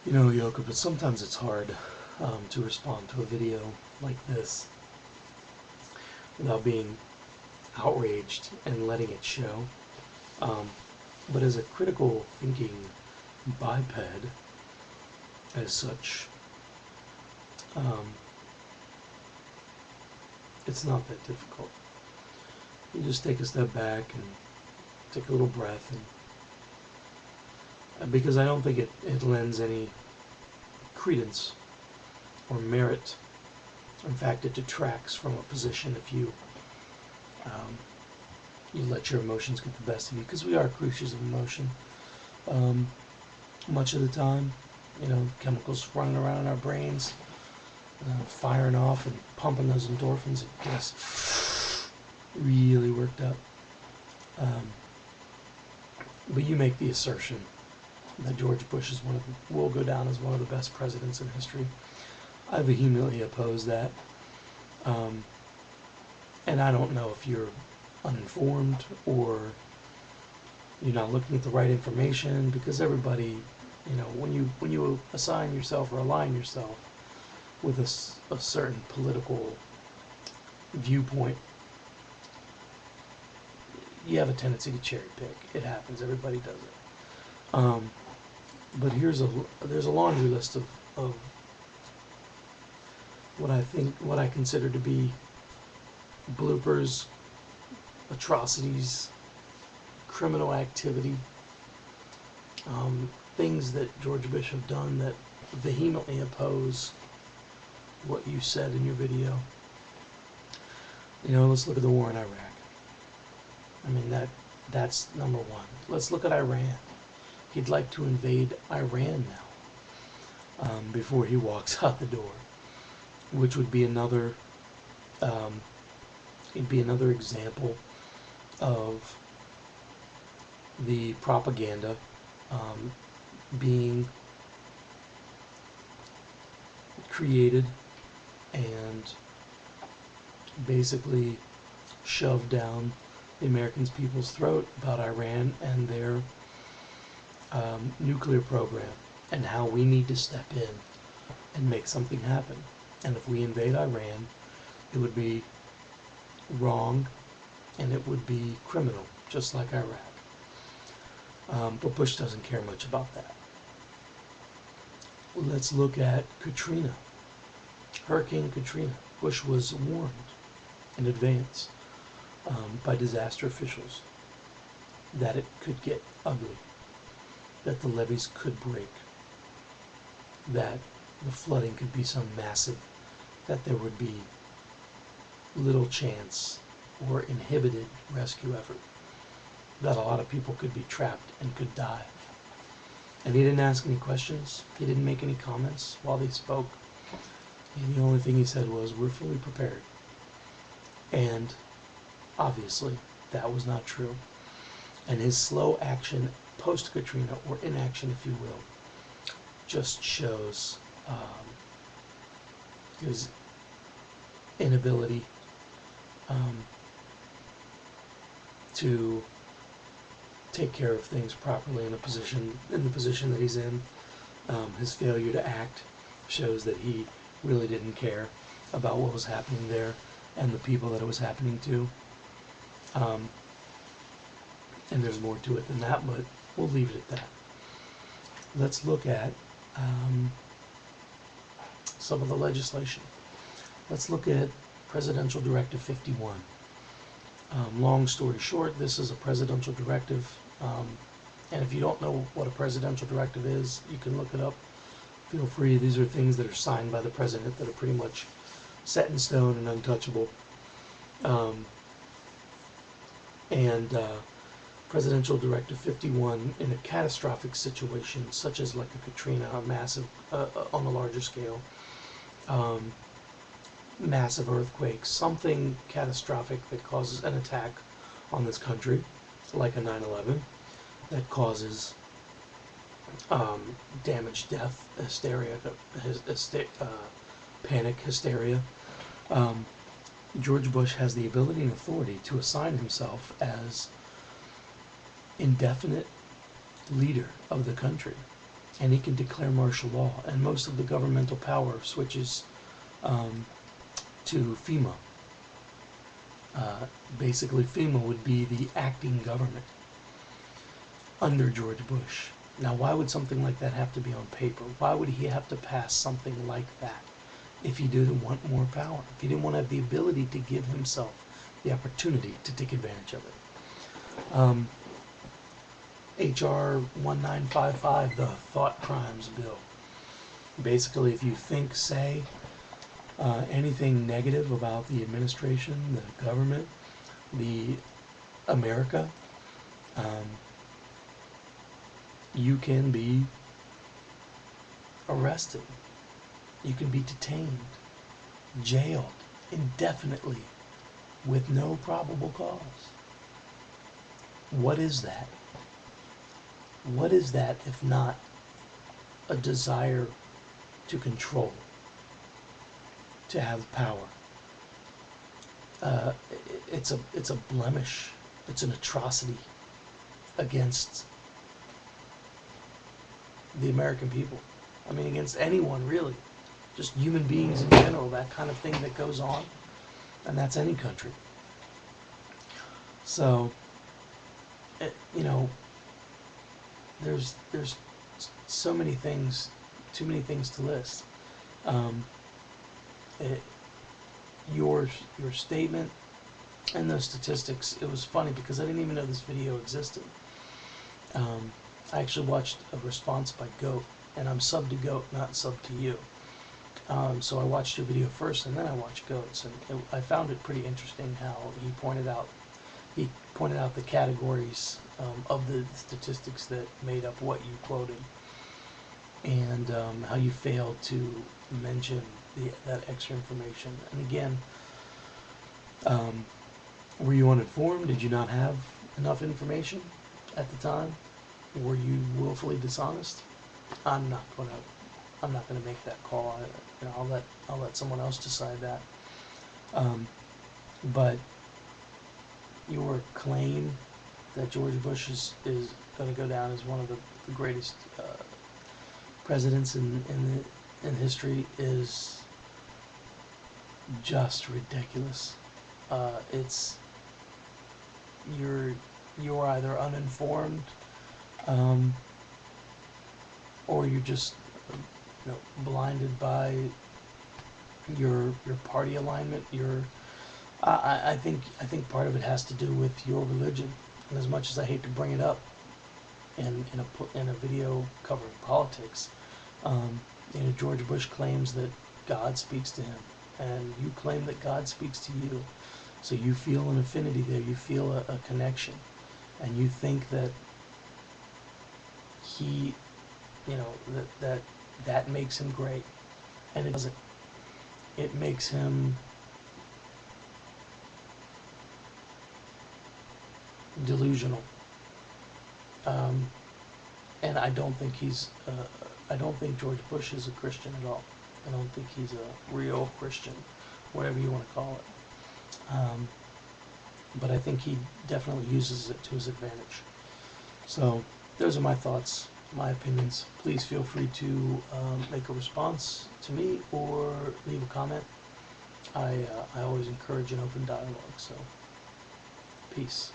You know, Yoko, but sometimes it's hard to respond to a video like this without being outraged and letting it show. But as a critical thinking biped, as such, it's not that difficult. You just take a step back and take a little breath, and because I don't think it lends any credence or merit. In fact, it detracts from a position if you you let your emotions get the best of you, because we are creatures of emotion. Much of the time, you know, chemicals running around in our brains, firing off and pumping those endorphins that get us really worked up. But you make the assertion that George Bush is will go down as one of the best presidents in history. I vehemently oppose that. And I don't know if you're uninformed or you're not looking at the right information, because everybody, you know, when you assign yourself or align yourself with a certain political viewpoint, you have a tendency to cherry pick. It happens. Everybody does it. But there's a laundry list of what I consider to be bloopers, atrocities, criminal activity, things that George Bush have done that vehemently oppose what you said in your video. You know, let's look at the war in Iraq. I mean, that's number one. Let's look at Iran. He'd like to invade Iran now, before he walks out the door, which would be another example of the propaganda being created and basically shoved down the American people's throat about Iran and their nuclear program, and how we need to step in and make something happen. And if we invade Iran, it would be wrong and it would be criminal, just like Iraq. But Bush doesn't care much about that. Let's look at Katrina. Hurricane Katrina. Bush was warned in advance by disaster officials that it could get ugly, that the levees could break, that the flooding could be so massive that there would be little chance or inhibited rescue effort, that a lot of people could be trapped and could die. And he didn't ask any questions. He didn't make any comments while they spoke. And the only thing he said was, "We're fully prepared." And obviously, that was not true. And his slow action post-Katrina, or inaction if you will, just shows his inability to take care of things properly in the position that he's in. His failure to act shows that he really didn't care about what was happening there and the people that it was happening to. And there's more to it than that, but we'll leave it at that. Let's look at some of the legislation. Let's look at Presidential Directive 51. Long story short, this is a presidential directive, and if you don't know what a presidential directive is, you can look it up. Feel free. These are things that are signed by the president that are pretty much set in stone and untouchable. Presidential Directive 51, in a catastrophic situation such as like a Katrina, a massive, on a larger scale, massive earthquake, something catastrophic that causes an attack on this country, like a 9/11, that causes damage, death, hysteria, panic, hysteria. George Bush has the ability and authority to assign himself as indefinite leader of the country. and he can declare martial law, and most of the governmental power switches to FEMA. Basically, FEMA would be the acting government under George Bush. Now, why would something like that have to be on paper? Why would he have to pass something like that if he didn't want more power? If he didn't want to have the ability to give himself the opportunity to take advantage of it? HR 1955, the Thought Crimes Bill. Basically, if you think, say, anything negative about the administration, the government, the America, you can be arrested. You can be detained, jailed indefinitely with no probable cause. What is that? What is that if not a desire to control, to have power? It's a blemish. It's an atrocity against the American people. I mean, against anyone, really. Just human beings in general, that kind of thing that goes on. And that's any country. So, there's so many things, too many things to list. Your statement and those statistics, it was funny because I didn't even know this video existed. I actually watched a response by Goat, and I'm sub to Goat, not sub to you. So I watched your video first, and then I watched Goat's, and I found it pretty interesting how he pointed out the categories of the statistics that made up what you quoted, and how you failed to mention that extra information. And again, were you uninformed? Did you not have enough information at the time? Were you willfully dishonest? I'm not gonna make that call. I'll let someone else decide that. But your claim that George Bush is going to go down as one of the greatest presidents in history is just ridiculous. You're either uninformed, or you're just blinded by your party alignment. I think part of it has to do with your religion. And as much as I hate to bring it up in a video covering politics, George Bush claims that God speaks to him, and you claim that God speaks to you. So you feel an affinity there. You feel a connection, and you think that he, that makes him great, and it doesn't. It makes him delusional, and I don't think I don't think George Bush is a Christian at all. I don't think he's a real Christian, whatever you want to call it. But I think he definitely uses it to his advantage. So those are my thoughts, my opinions. Please feel free to make a response to me or leave a comment. I always encourage an open dialogue. So peace.